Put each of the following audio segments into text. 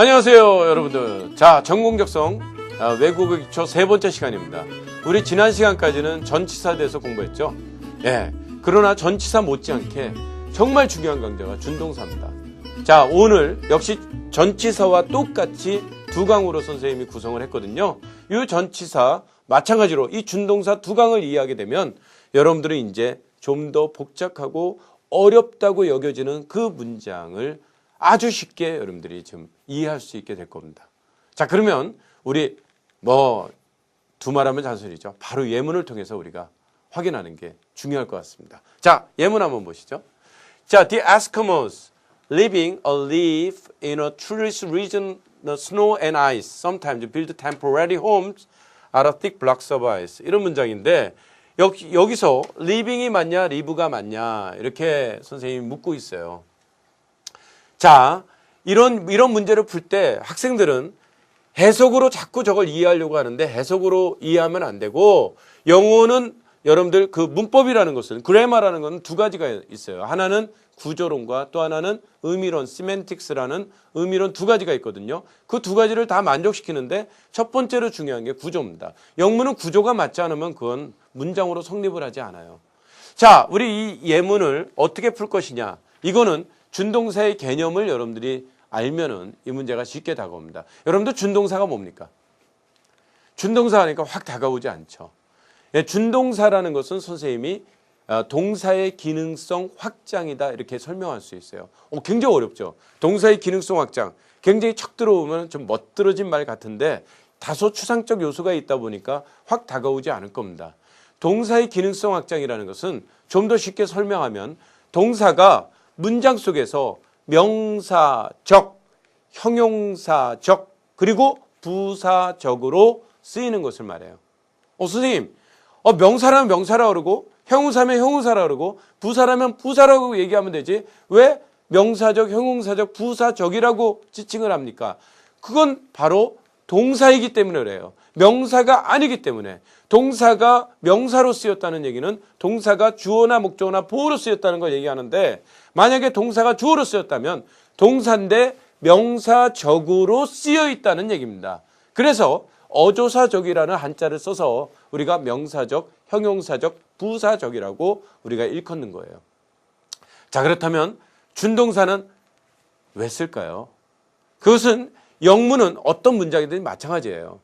안녕하세요, 여러분들. 자, 전공적성 외국어 기초 세 번째 시간입니다. 우리 지난 시간까지는 전치사에 대해서 공부했죠. 예. 그러나 전치사 못지않게 정말 중요한 강좌가 준동사입니다. 자, 오늘 역시 전치사와 똑같이 두 강으로 선생님이 구성을 했거든요. 이 전치사 마찬가지로 이 준동사 두 강을 이해하게 되면 여러분들은 이제 좀 더 복잡하고 어렵다고 여겨지는 그 문장을 아주 쉽게 여러분들이 좀 이해할 수 있게 될 겁니다. 자, 그러면 우리 두말하면 잔소리죠. 바로 예문을 통해서 우리가 확인하는 게 중요할 것 같습니다. 자, 예문 한번 보시죠. 자, the Eskimos living live in a tourist region, the snow and ice, sometimes build temporary homes out of thick blocks of ice. 이런 문장인데 여기서 living이 맞냐, live가 맞냐 이렇게 선생님이 묻고 있어요. 자, 이런 문제를 풀 때 학생들은 해석으로 자꾸 저걸 이해하려고 하는데 해석으로 이해하면 안 되고 영어는 여러분들 그 문법이라는 것은 그래머라는 건 두 가지가 있어요. 하나는 구조론과 또 하나는 의미론, 시멘틱스라는 의미론 두 가지가 있거든요. 그 두 가지를 다 만족시키는데 첫 번째로 중요한 게 구조입니다. 영문은 구조가 맞지 않으면 그건 문장으로 성립을 하지 않아요. 자, 우리 이 예문을 어떻게 풀 것이냐. 이거는 준동사의 개념을 여러분들이 알면은 이 문제가 쉽게 다가옵니다. 여러분들 준동사가 뭡니까? 준동사 하니까 확 다가오지 않죠. 예, 준동사라는 것은 선생님이 동사의 기능성 확장이다 이렇게 설명할 수 있어요. 굉장히 어렵죠. 동사의 기능성 확장. 굉장히 척 들어오면 좀 멋들어진 말 같은데 다소 추상적 요소가 있다 보니까 확 다가오지 않을 겁니다. 동사의 기능성 확장이라는 것은 좀 더 쉽게 설명하면 동사가 문장 속에서 명사적, 형용사적, 그리고 부사적으로 쓰이는 것을 말해요. 선생님, 명사라면 명사라고 그러고 형용사면 형용사라고 그러고 부사라면 부사라고 얘기하면 되지 왜 명사적, 형용사적, 부사적이라고 지칭을 합니까? 그건 바로 동사이기 때문에 그래요. 명사가 아니기 때문에. 동사가 명사로 쓰였다는 얘기는 동사가 주어나 목적어나 보어로 쓰였다는 걸 얘기하는데 만약에 동사가 주어로 쓰였다면 동사인데 명사적으로 쓰여 있다는 얘기입니다. 그래서 어조사적이라는 한자를 써서 우리가 명사적, 형용사적, 부사적이라고 우리가 일컫는 거예요. 자, 그렇다면 준동사는 왜 쓸까요? 그것은 영문은 어떤 문장이든 마찬가지예요.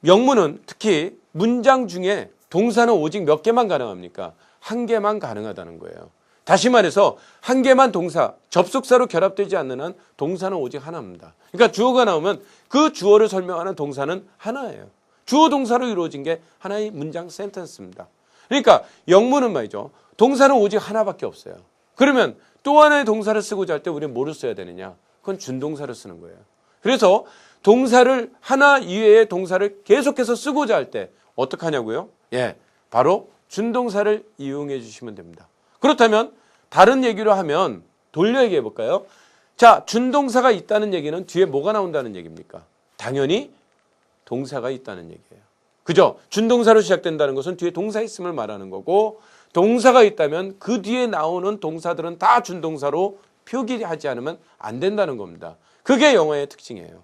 영문은 특히 문장 중에 동사는 오직 몇 개만 가능합니까? 한 개만 가능하다는 거예요. 다시 말해서 한 개만 동사, 접속사로 결합되지 않는 한 동사는 오직 하나입니다. 그러니까 주어가 나오면 그 주어를 설명하는 동사는 하나예요. 주어 동사로 이루어진 게 하나의 문장 센텐스입니다. 그러니까 영문은 말이죠. 동사는 오직 하나밖에 없어요. 그러면 또 하나의 동사를 쓰고자 할 때 우리는 뭐를 써야 되느냐? 그건 준동사를 쓰는 거예요. 그래서 동사를 하나 이외의 동사를 계속해서 쓰고자 할 때 어떻게 하냐고요? 예, 바로 준동사를 이용해 주시면 됩니다. 그렇다면 다른 얘기로 하면 돌려 얘기해 볼까요? 자, 준동사가 있다는 얘기는 뒤에 뭐가 나온다는 얘기입니까? 당연히 동사가 있다는 얘기예요. 그죠? 준동사로 시작된다는 것은 뒤에 동사 있음을 말하는 거고 동사가 있다면 그 뒤에 나오는 동사들은 다 준동사로 표기하지 않으면 안 된다는 겁니다. 그게 영어의 특징이에요.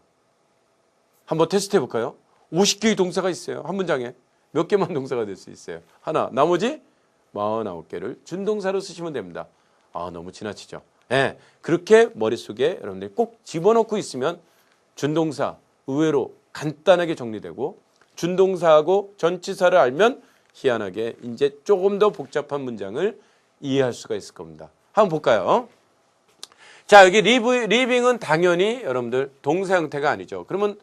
한번 테스트 해볼까요? 50개의 동사가 있어요. 한 문장에. 몇 개만 동사가 될 수 있어요? 하나. 나머지 49개를 준동사로 쓰시면 됩니다. 너무 지나치죠. 네, 그렇게 머릿속에 여러분들이 꼭 집어넣고 있으면 준동사 의외로 간단하게 정리되고 준동사하고 전치사를 알면 희한하게 이제 조금 더 복잡한 문장을 이해할 수가 있을 겁니다. 한번 볼까요? 자, 여기 리빙은 당연히 여러분들 동사 형태가 아니죠. 그러면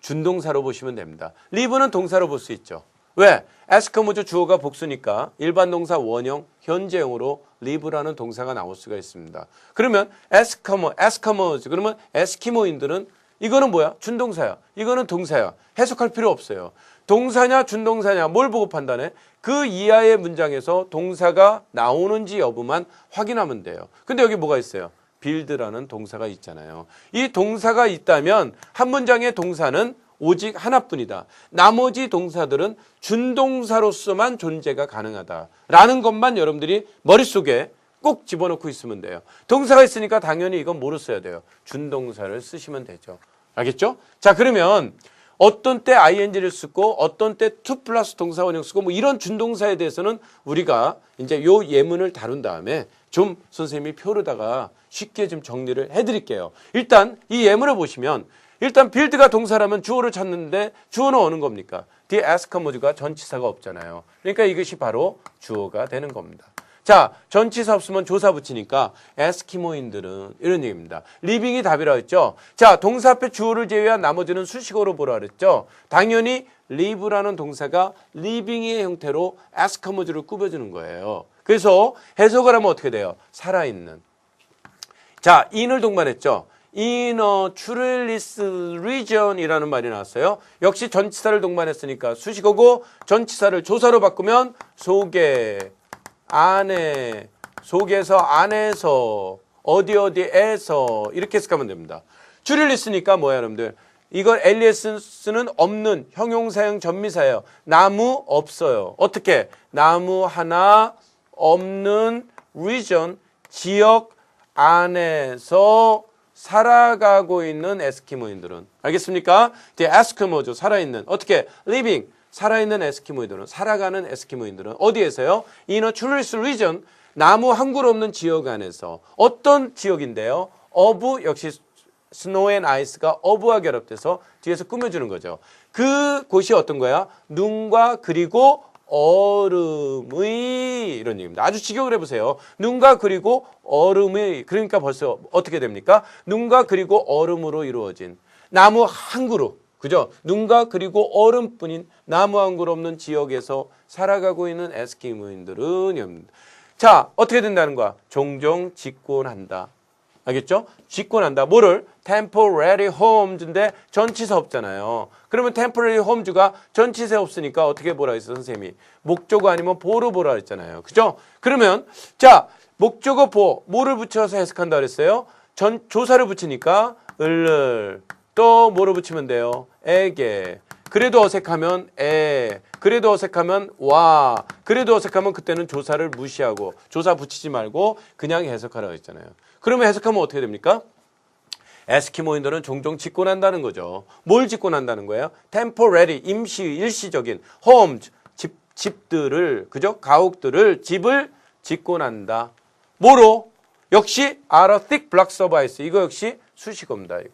준동사로 보시면 됩니다. live는 동사로 볼 수 있죠. 왜? 에스키모즈 주어가 복수니까 일반 동사 원형, 현재형으로 live라는 동사가 나올 수가 있습니다. 그러면 에스키모즈 그러면 에스키모인들은 이거는 뭐야? 준동사야. 이거는 동사야. 해석할 필요 없어요. 동사냐 준동사냐 뭘 보고 판단해? 그 이하의 문장에서 동사가 나오는지 여부만 확인하면 돼요. 근데 여기 뭐가 있어요? build라는 동사가 있잖아요. 이 동사가 있다면 한 문장의 동사는 오직 하나뿐이다. 나머지 동사들은 준동사로서만 존재가 가능하다라는 것만 여러분들이 머릿속에 꼭 집어넣고 있으면 돼요. 동사가 있으니까 당연히 이건 뭐로 써야 돼요? 준동사를 쓰시면 되죠. 알겠죠? 자, 그러면 어떤 때 ing를 쓰고 어떤 때 to 플러스 동사 원형 쓰고 뭐 이런 준동사에 대해서는 우리가 이제 요 예문을 다룬 다음에 좀 선생님이 표로다가 쉽게 좀 정리를 해드릴게요. 일단 이 예문을 보시면 일단 build가 동사라면 주어를 찾는데 주어는 어느 겁니까? The Eskimos가 전치사가 없잖아요. 그러니까 이것이 바로 주어가 되는 겁니다. 자, 전치사 없으면 조사 붙이니까 에스키모인들은 이런 얘기입니다. living이 답이라고 했죠. 자, 동사 앞에 주어를 제외한 나머지는 수식어로 보라 그랬죠. 당연히 live라는 동사가 living의 형태로 에스키모즈를 꾸며주는 거예요. 그래서 해석을 하면 어떻게 돼요? 살아있는. 자, in을 동반했죠. in a treeless region이라는 말이 나왔어요. 역시 전치사를 동반했으니까 수식어고 전치사를 조사로 바꾸면 속에, 안에, 속에서, 안에서, 어디에서 이렇게 해석하면 됩니다. treeless니까 뭐야 여러분들? 이걸 alias는 없는 형용사형 전미사예요. 나무 없어요. 어떻게? 나무 하나 없는 region, 지역 안에서 살아가고 있는 에스키모인들은 알겠습니까? The Eskimos 살아있는 어떻게? living 살아있는 에스키모인들은 살아가는 에스키모인들은 어디에서요? In a treeless region 나무 한 그루 없는 지역 안에서 어떤 지역인데요? of 역시 snow and ice가 of와 결합돼서 뒤에서 꾸며주는 거죠. 그 곳이 어떤 거야? 눈과 그리고 얼음의 이런 얘기입니다. 아주 직역을 해보세요. 눈과 그리고 얼음의 그러니까 벌써 어떻게 됩니까? 눈과 그리고 얼음으로 이루어진 나무 한 그루 그죠? 눈과 그리고 얼음뿐인 나무 한 그루 없는 지역에서 살아가고 있는 에스키모인들은 자 어떻게 된다는 거야? 종종 집권한다. 알겠죠? 집권한다. 뭐를? temporary homes인데 전치사 없잖아요. 그러면 temporary homes가 전치사 없으니까 어떻게 보라 했어 선생님이? 목적어 아니면 보로 보라 했잖아요. 그죠? 그러면 자 목적어 보 뭐를 붙여서 해석한다 그랬어요? 조사를 붙이니까 을을 또 뭐로 붙이면 돼요? 에게 그래도 어색하면 에 그래도 어색하면 와 그래도 어색하면 그때는 조사를 무시하고 조사 붙이지 말고 그냥 해석하라고 했잖아요. 그러면 해석하면 어떻게 됩니까? 에스키모인들은 종종 집권한다는 거죠. 뭘 집권한다는 거예요? temporary, 일시적인 homes, 집들을, 그죠? 가옥들을, 집을 집권한다. 뭐로? 역시 are a thick blocks of ice. 이거 역시 수식어입니다. 이거.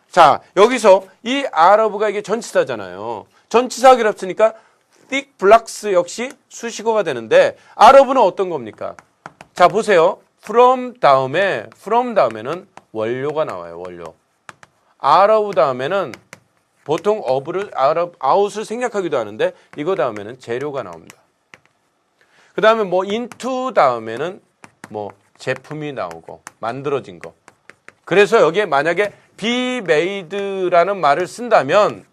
자, 여기서 이 are of가 이게 전치사잖아요. 전치사가 결합쓰니까 thick blocks 역시 수식어가 되는데 are of는 어떤 겁니까? 자, 보세요. from 다음에는 원료가 나와요. 원료. are of 다음에는 보통 of를 out을 생략하기도 하는데 이거 다음에는 재료가 나옵니다. 그 다음에 뭐 into 다음에는 뭐 제품이 나오고 만들어진 거. 그래서 여기에 만약에 be made라는 말을 쓴다면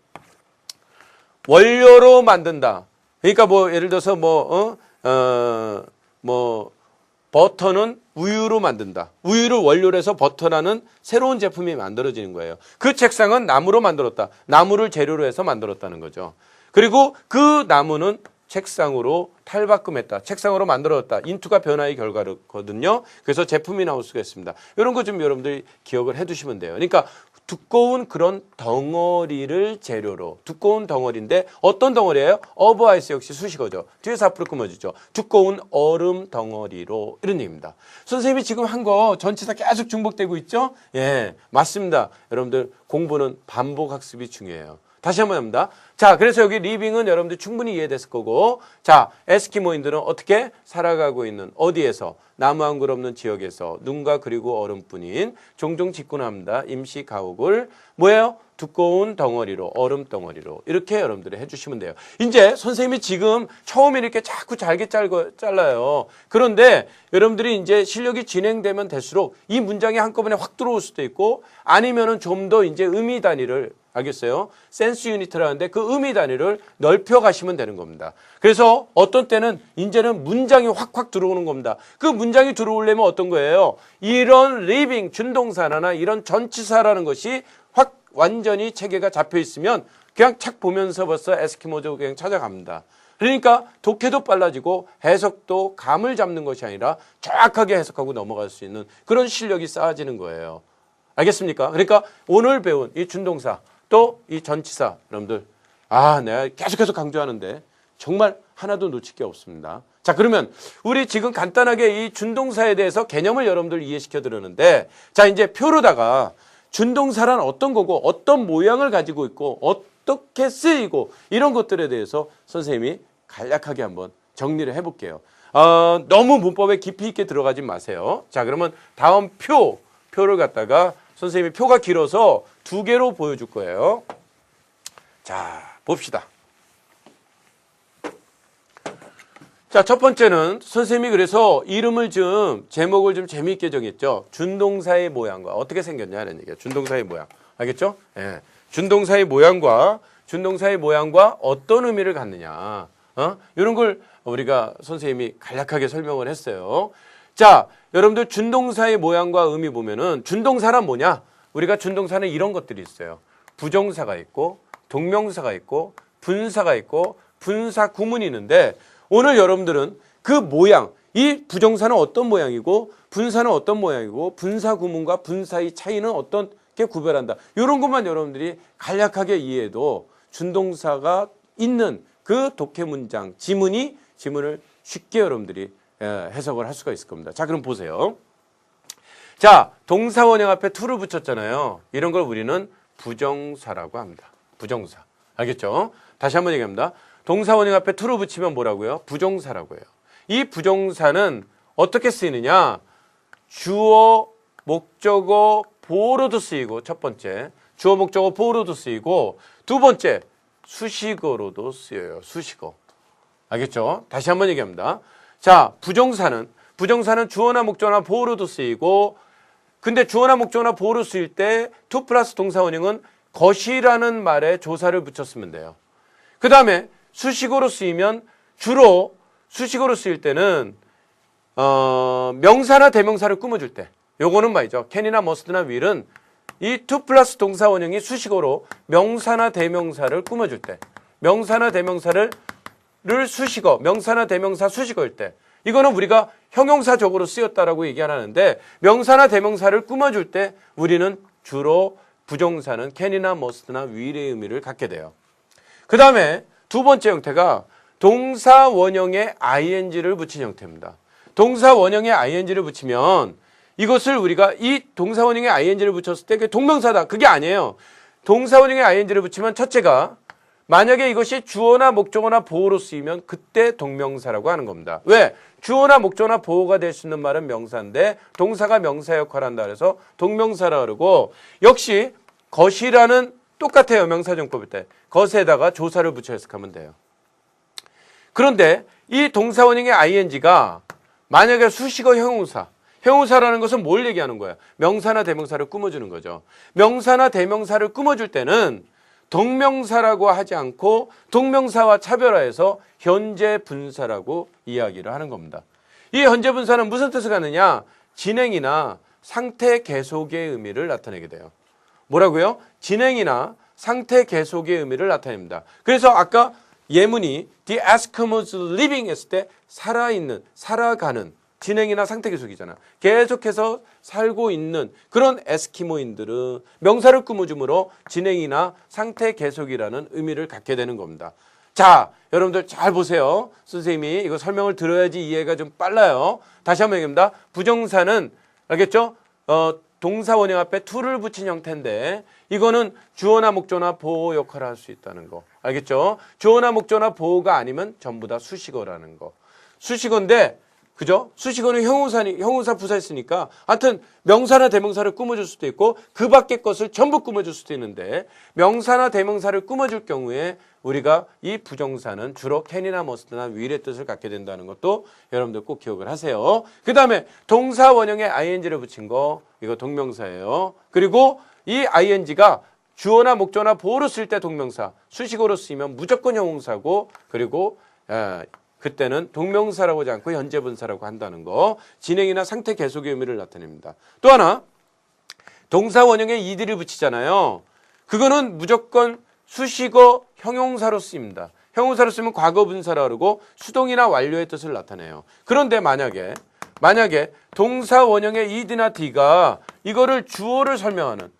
원료로 만든다. 그러니까 뭐 예를 들어서 버터는 우유로 만든다. 우유를 원료로 해서 버터라는 새로운 제품이 만들어지는 거예요. 그 책상은 나무로 만들었다. 나무를 재료로 해서 만들었다는 거죠. 그리고 그 나무는 책상으로 탈바꿈했다. 책상으로 만들어졌다. 인투가 변화의 결과거든요. 그래서 제품이 나올 수가 있습니다. 이런 거 좀 여러분들이 기억을 해두시면 돼요. 그러니까 두꺼운 그런 덩어리를 재료로 두꺼운 덩어리인데 어떤 덩어리예요? of ice 역시 수식어죠. 뒤에서 앞으로 끊어지죠. 두꺼운 얼음 덩어리로 이런 얘기입니다. 선생님이 지금 한 거 전치사 계속 중복되고 있죠? 예, 맞습니다. 여러분들 공부는 반복 학습이 중요해요. 다시 한번 합니다. 자, 그래서 여기 리빙은 여러분들 충분히 이해됐을 거고 자, 에스키모인들은 어떻게 살아가고 있는 어디에서? 나무 한 그루 없는 지역에서 눈과 그리고 얼음뿐인 종종 집권합니다. 임시 가옥을 뭐예요? 두꺼운 덩어리로 얼음 덩어리로 이렇게 여러분들이 해주시면 돼요. 이제 선생님이 지금 처음에 이렇게 자꾸 잘게 잘라요. 그런데 여러분들이 이제 실력이 진행되면 될수록 이 문장이 한꺼번에 확 들어올 수도 있고 아니면은 좀 더 이제 의미 단위를 알겠어요? 센스 유니트라는데 그 의미 단위를 넓혀 가시면 되는 겁니다. 그래서 어떤 때는 이제는 문장이 확확 들어오는 겁니다. 그 문장이 들어오려면 어떤 거예요? 이런 living 준동사나 이런 전치사라는 것이 확 완전히 체계가 잡혀 있으면 그냥 착 보면서 벌써 에스키모즈 그냥 찾아갑니다. 그러니까 독해도 빨라지고 해석도 감을 잡는 것이 아니라 정확하게 해석하고 넘어갈 수 있는 그런 실력이 쌓아지는 거예요. 알겠습니까? 그러니까 오늘 배운 이 준동사 또 이 전치사 여러분들 내가 계속해서 강조하는데 정말 하나도 놓칠 게 없습니다. 자, 그러면 우리 지금 간단하게 이 준동사에 대해서 개념을 여러분들 이해시켜 드렸는데 자, 이제 표로다가 준동사란 어떤 거고 어떤 모양을 가지고 있고 어떻게 쓰이고 이런 것들에 대해서 선생님이 간략하게 한번 정리를 해볼게요. 너무 문법에 깊이 있게 들어가지 마세요. 자, 그러면 다음 표를 갖다가 선생님이 표가 길어서 2개로 보여줄 거예요. 자, 봅시다. 자, 첫 번째는 선생님이 그래서 이름을 제목을 좀 재미있게 정했죠. 준동사의 모양과 어떻게 생겼냐 하는 얘기예요. 준동사의 모양. 알겠죠? 예. 준동사의 모양과 어떤 의미를 갖느냐. 이런 걸 우리가 선생님이 간략하게 설명을 했어요. 자, 여러분들 준동사의 모양과 의미 보면은 준동사란 뭐냐? 우리가 준동사는 이런 것들이 있어요. 부정사가 있고 동명사가 있고 분사가 있고 분사 구문이 있는데 오늘 여러분들은 그 모양, 이 부정사는 어떤 모양이고 분사는 어떤 모양이고 분사 구문과 분사의 차이는 어떻게 구별한다. 이런 것만 여러분들이 간략하게 이해해도 준동사가 있는 그 독해 문장, 지문을 쉽게 여러분들이 해석을 할 수가 있을 겁니다. 자, 그럼 보세요. 자, 동사 원형 앞에 to를 붙였잖아요. 이런 걸 우리는 부정사라고 합니다. 부정사. 알겠죠? 다시 한번 얘기합니다. 동사 원형 앞에 to를 붙이면 뭐라고요? 부정사라고 해요. 이 부정사는 어떻게 쓰이느냐? 주어, 목적어, 보어로도 쓰이고 첫 번째 주어, 목적어, 보어로도 쓰이고 두 번째 수식어로도 쓰여요. 수식어. 알겠죠? 다시 한번 얘기합니다. 자, 부정사는 주어나 목적어나 보어로도 쓰이고 근데 주어나 목적어나 보어로 쓰일 때 to 플러스 동사 원형은 것이라는 말에 조사를 붙였으면 돼요. 그 다음에 수식어로 쓰이면 주로 수식어로 쓰일 때는 명사나 대명사를 꾸며줄 때 요거는 말이죠. can이나 must나 will은 이 to 플러스 동사 원형이 수식어로 명사나 대명사를 꾸며줄 때 명사나 대명사를 수식어, 명사나 대명사 수식어일 때 이거는 우리가 형용사적으로 쓰였다라고 얘기하는데 명사나 대명사를 꾸며줄 때 우리는 주로 부정사는 can이나 must나 will의 의미를 갖게 돼요. 그 다음에 두 번째 형태가 동사 원형에 ing를 붙인 형태입니다. 동사 원형에 ing를 붙이면 이것을 우리가 이 동사 원형에 ing를 붙였을 때 그게 동명사다. 그게 아니에요. 동사 원형에 ing를 붙이면 첫째가 만약에 이것이 주어나 목적어나 보어로 쓰이면 그때 동명사라고 하는 겁니다. 왜? 주어나 목적어나 보어가 될 수 있는 말은 명사인데 동사가 명사 역할을 한다 그래서 동명사라 그러고 역시 것이라는 똑같아요. 명사정법일 때. 것에다가 조사를 붙여 해석하면 돼요. 그런데 이 동사 원형의 ing가 만약에 수식어 형용사라는 것은 뭘 얘기하는 거야? 명사나 대명사를 꾸며주는 거죠. 명사나 대명사를 꾸며줄 때는 동명사라고 하지 않고 동명사와 차별화해서 현재 분사라고 이야기를 하는 겁니다. 이 현재 분사는 무슨 뜻을 갖느냐? 진행이나 상태 계속의 의미를 나타내게 돼요. 뭐라고요? 진행이나 상태 계속의 의미를 나타냅니다. 그래서 아까 예문이 The Eskimos living 했을 때 살아있는, 살아가는 진행이나 상태 계속이잖아. 계속해서 살고 있는 그런 에스키모인들은 명사를 꾸며줌으로 진행이나 상태 계속이라는 의미를 갖게 되는 겁니다. 자, 여러분들 잘 보세요. 선생님이 이거 설명을 들어야지 이해가 좀 빨라요. 다시 한번 얘기합니다. 부정사는 알겠죠? 동사 원형 앞에 to를 붙인 형태인데 이거는 주어나 목적어나 보어 역할을 할 수 있다는 거. 알겠죠? 주어나 목적어나 보어가 아니면 전부 다 수식어라는 거. 수식어인데 그죠? 수식어는 형용사 부사했으니까 하여튼 명사나 대명사를 꾸며줄 수도 있고 그 밖의 것을 전부 꾸며줄 수도 있는데 명사나 대명사를 꾸며줄 경우에 우리가 이 부정사는 주로 can이나 must나 will의 뜻을 갖게 된다는 것도 여러분들 꼭 기억을 하세요. 그 다음에 동사 원형에 ing를 붙인 거 이거 동명사예요. 그리고 이 ing가 주어나 목적어나 보어로 쓸 때 동명사, 수식어로 쓰이면 무조건 형용사고 그리고 그때는 동명사라고 하지 않고 현재 분사라고 한다는 거. 진행이나 상태 계속의 의미를 나타냅니다. 또 하나 동사 원형에 ed를 붙이잖아요. 그거는 무조건 수식어 형용사로 쓰입니다. 형용사로 쓰면 과거 분사라 그러고 수동이나 완료의 뜻을 나타내요. 그런데 만약에 동사 원형의 id나 d가 이거를 주어를 설명하는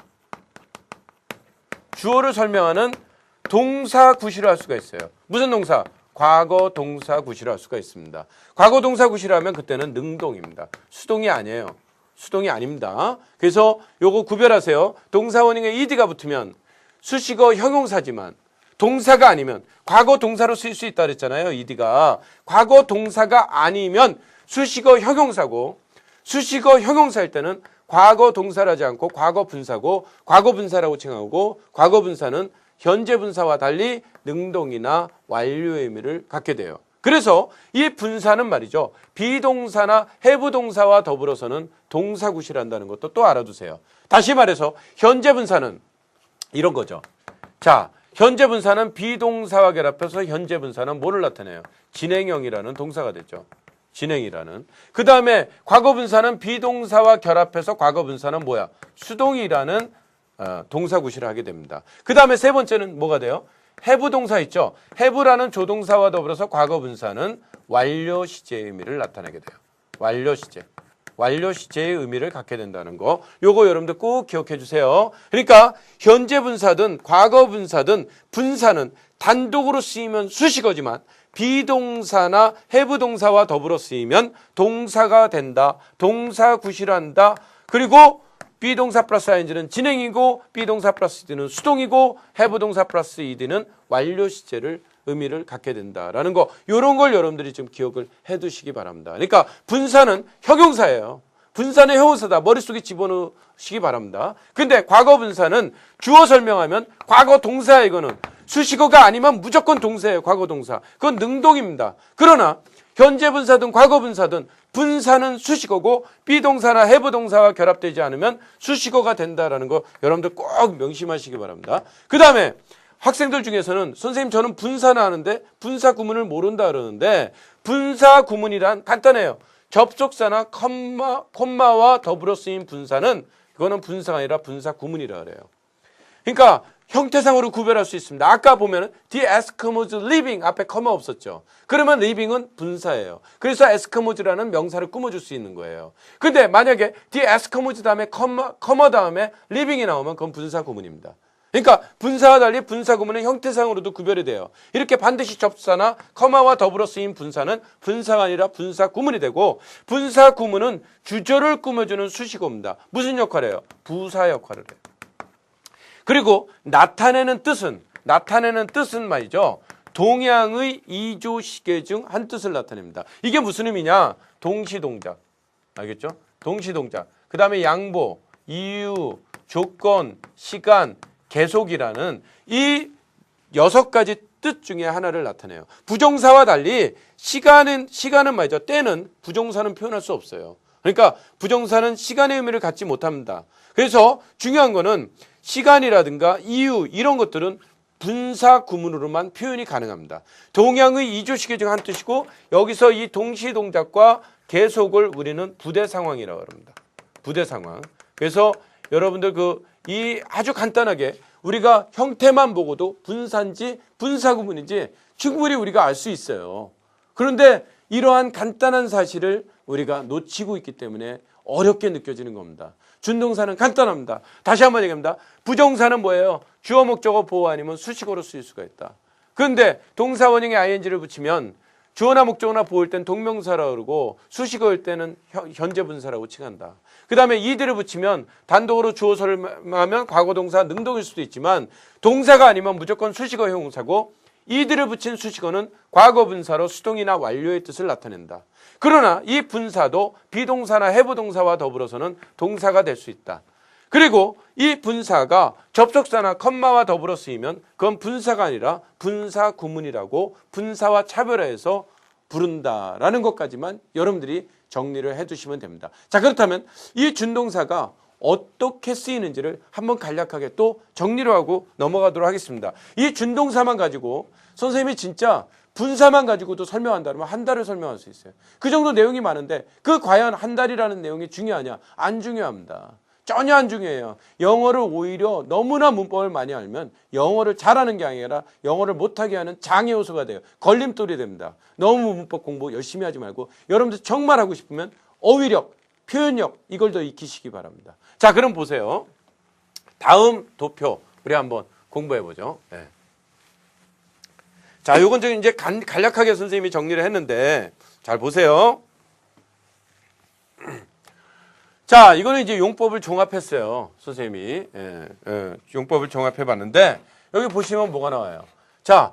동사 구실을 할 수가 있어요. 무슨 동사? 과거 동사 구실을 할 수가 있습니다. 과거 동사 구실하면 그때는 능동입니다. 수동이 아니에요. 수동이 아닙니다. 그래서 요거 구별하세요. 동사 원형에 id가 붙으면 수식어 형용사지만 동사가 아니면 과거 동사로 쓰일 수 있다 그랬잖아요. id가. 과거 동사가 아니면 수식어 형용사고 수식어 형용사일 때는 과거 동사를 하지 않고 과거 분사고 과거 분사라고 칭하고 과거 분사는 현재 분사와 달리 능동이나 완료의 의미를 갖게 돼요. 그래서 이 분사는 말이죠. 비동사나 have 동사와 더불어서는 동사 구실한다는 것도 또 알아두세요. 다시 말해서 현재 분사는 이런 거죠. 자, 현재 분사는 비동사와 결합해서 현재 분사는 뭐를 나타내요? 진행형이라는 동사가 됐죠. 진행이라는. 그 다음에 과거 분사는 비동사와 결합해서 과거 분사는 뭐야? 수동이라는 동사 구실을 하게 됩니다. 그 다음에 세 번째는 뭐가 돼요? have 동사 있죠. have라는 조동사와 더불어서 과거 분사는 완료 시제의 의미를 나타내게 돼요. 완료 시제의 의미를 갖게 된다는 거. 요거 여러분들 꼭 기억해 주세요. 그러니까 현재 분사든 과거 분사든 분사는 단독으로 쓰이면 수식어지만 비동사나 have 동사와 더불어 쓰이면 동사가 된다. 동사 구실한다. 그리고 비동사 플러스 ing는 진행이고 비동사 플러스 id는 수동이고 have 동사 플러스 ed는 완료 시제를 의미를 갖게 된다라는 거. 이런 걸 여러분들이 좀 기억을 해 두시기 바랍니다. 그러니까 분사는 형용사예요. 분사는 형용사다. 머릿속에 집어넣으시기 바랍니다. 근데 과거 분사는 주어 설명하면 과거 동사야 이거는. 수식어가 아니면 무조건 동사예요. 과거 동사. 그건 능동입니다. 그러나 현재 분사든 과거 분사든 분사는 수식어고 비동사나 have 동사와 결합되지 않으면 수식어가 된다라는 거 여러분들 꼭 명심하시기 바랍니다. 그 다음에 학생들 중에서는 선생님 저는 분사는 아는데 분사 구문을 모른다 그러는데 분사 구문이란 간단해요. 접속사나 콤마와 더불어 쓰인 분사는 그거는 분사가 아니라 분사 구문이라 그래요. 그러니까 형태상으로 구별할 수 있습니다. 아까 보면은 the Eskimos living 앞에 커마 없었죠. 그러면 living은 분사예요. 그래서 에스키모즈라는 명사를 꾸며줄 수 있는 거예요. 근데 만약에 the Eskimos 다음에 커마 다음에 living이 나오면 그건 분사 구문입니다. 그러니까 분사와 달리 분사 구문은 형태상으로도 구별이 돼요. 이렇게 반드시 접사나 커마와 더불어 쓰인 분사는 분사가 아니라 분사 구문이 되고 분사 구문은 주절을 꾸며주는 수식어입니다. 무슨 역할을 해요? 부사 역할을 해요. 그리고 나타내는 뜻은 말이죠. 동양의 2조 시계 중 한 뜻을 나타냅니다. 이게 무슨 의미냐? 동시동작. 알겠죠? 동시동작. 그 다음에 양보, 이유, 조건, 시간, 계속이라는 이 6가지 뜻 중에 하나를 나타내요. 부정사와 달리 시간은 말이죠. 때는 부정사는 표현할 수 없어요. 그러니까 부정사는 시간의 의미를 갖지 못합니다. 그래서 중요한 거는 시간이라든가 이유 이런 것들은 분사 구문으로만 표현이 가능합니다. 동양의 2조시계 중 한 뜻이고 여기서 이 동시동작과 계속을 우리는 부대 상황이라고 합니다. 부대 상황. 그래서 여러분들 이 아주 간단하게 우리가 형태만 보고도 분사인지 분사 구문인지 충분히 우리가 알 수 있어요. 그런데 이러한 간단한 사실을 우리가 놓치고 있기 때문에 어렵게 느껴지는 겁니다. 준동사는 간단합니다. 다시 한번 얘기합니다. 부정사는 뭐예요? 주어 목적어 보호 아니면 수식어로 쓰일 수가 있다. 그런데 동사 원형에 ing를 붙이면 주어나 목적어나 보호일 땐 동명사라고 그러고 수식어일 때는 현재 분사라고 칭한다. 그 다음에 이들을 붙이면 단독으로 주어 설명하면 과거 동사 능동일 수도 있지만 동사가 아니면 무조건 수식어 형용사고 이들을 붙인 수식어는 과거 분사로 수동이나 완료의 뜻을 나타낸다. 그러나 이 분사도 비동사나 have 동사와 더불어서는 동사가 될 수 있다. 그리고 이 분사가 접속사나 컴마와 더불어 쓰이면 그건 분사가 아니라 분사 구문이라고 분사와 차별화해서 부른다라는 것까지만 여러분들이 정리를 해두시면 됩니다. 자, 그렇다면 이 준동사가 어떻게 쓰이는지를 한번 간략하게 또 정리를 하고 넘어가도록 하겠습니다. 이 준동사만 가지고 선생님이 진짜 분사만 가지고도 설명한다면 한 달을 설명할 수 있어요. 그 정도 내용이 많은데 그 과연 한 달이라는 내용이 중요하냐? 안 중요합니다. 전혀 안 중요해요. 영어를 오히려 너무나 문법을 많이 알면 영어를 잘하는 게 아니라 영어를 못하게 하는 장애 요소가 돼요. 걸림돌이 됩니다. 너무 문법 공부 열심히 하지 말고 여러분들 정말 하고 싶으면 어휘력, 표현력 이걸 더 익히시기 바랍니다. 자, 그럼 보세요. 다음 도표 우리 한번 공부해 보죠. 네. 자, 요건 이제 간략하게 선생님이 정리를 했는데 잘 보세요. 자, 이거는 이제 용법을 종합했어요. 선생님이. 용법을 종합해 봤는데 여기 보시면 뭐가 나와요? 자,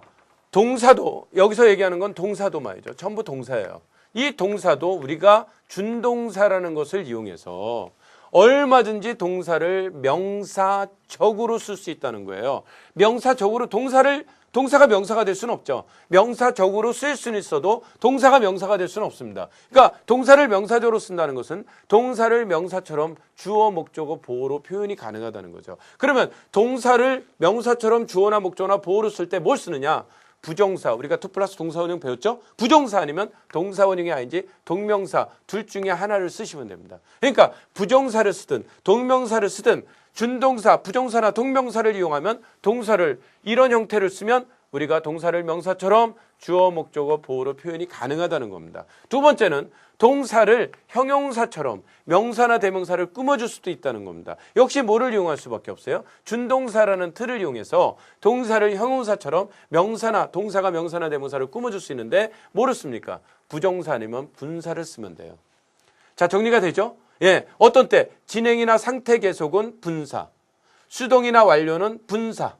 동사도 여기서 얘기하는 건 동사도 말이죠. 전부 동사예요. 이 동사도 우리가 준동사라는 것을 이용해서 얼마든지 동사를 명사적으로 쓸 수 있다는 거예요. 명사적으로 동사가 명사가 될 수는 없죠. 명사적으로 쓸 수는 있어도 동사가 명사가 될 수는 없습니다. 그러니까 동사를 명사적으로 쓴다는 것은 동사를 명사처럼 주어, 목적어, 보어로 표현이 가능하다는 거죠. 그러면 동사를 명사처럼 주어나 목적어나 보어로 쓸 때 뭘 쓰느냐? 부정사, 우리가 2 플러스 동사원형 배웠죠? 부정사 아니면 동사원형이 아닌지 동명사 둘 중에 하나를 쓰시면 됩니다. 그러니까 부정사를 쓰든 동명사를 쓰든 준동사, 부정사나 동명사를 이용하면 동사를 이런 형태를 쓰면 우리가 동사를 명사처럼 주어, 목적어, 보어로 표현이 가능하다는 겁니다. 두 번째는 동사를 형용사처럼 명사나 대명사를 꾸며줄 수도 있다는 겁니다. 역시 뭐를 이용할 수밖에 없어요? 준동사라는 틀을 이용해서 동사를 형용사처럼 명사나 동사가 명사나 대명사를 꾸며줄 수 있는데 뭐를 씁니까? 부정사 아니면 분사를 쓰면 돼요. 자, 정리가 되죠? 예, 어떤 때 진행이나 상태 계속은 분사, 수동이나 완료는 분사,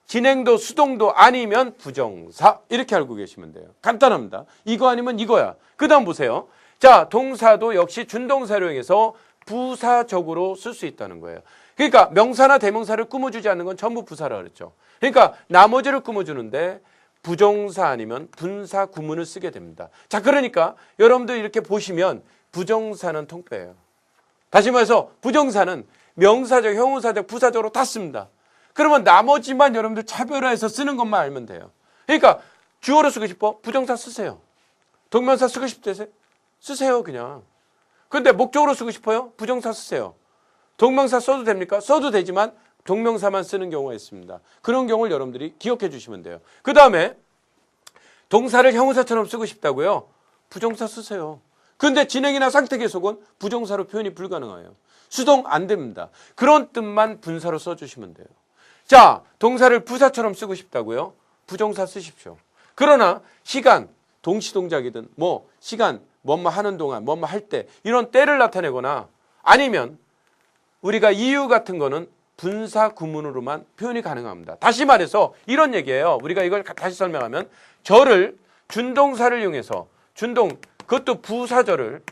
진행도 수동도 아니면 부정사 이렇게 알고 계시면 돼요. 간단합니다. 이거 아니면 이거야. 그 다음 보세요. 자, 동사도 역시 준동사를 이용해서 부사적으로 쓸 수 있다는 거예요. 그러니까 명사나 대명사를 꾸며주지 않는 건 전부 부사라 그랬죠. 그러니까 나머지를 꾸며주는데 부정사 아니면 분사 구문을 쓰게 됩니다. 자, 그러니까 여러분들 이렇게 보시면 부정사는 통빼예요. 다시 말해서 부정사는 명사적, 형용사적, 부사적으로 다 씁니다. 그러면 나머지만 여러분들 차별화해서 쓰는 것만 알면 돼요. 그러니까 주어로 쓰고 싶어? 부정사 쓰세요. 동명사 쓰고 싶으세요? 쓰세요 그냥. 근데 목적으로 쓰고 싶어요? 부정사 쓰세요. 동명사 써도 됩니까? 써도 되지만 동명사만 쓰는 경우가 있습니다. 그런 경우를 여러분들이 기억해 주시면 돼요. 그 다음에 동사를 형용사처럼 쓰고 싶다고요? 부정사 쓰세요. 근데 진행이나 상태 계속은 부정사로 표현이 불가능해요. 수동 안 됩니다. 그런 뜻만 분사로 써주시면 돼요. 자, 동사를 부사처럼 쓰고 싶다고요? 부정사 쓰십시오. 그러나 시간, 동시동작이든 시간, 뭐뭐 하는 동안, 뭐뭐 할 때 이런 때를 나타내거나 아니면 우리가 이유 같은 거는 분사 구문으로만 표현이 가능합니다. 다시 말해서 이런 얘기예요. 우리가 이걸 다시 설명하면 절을 준동사를 이용해서 그것도 부사절을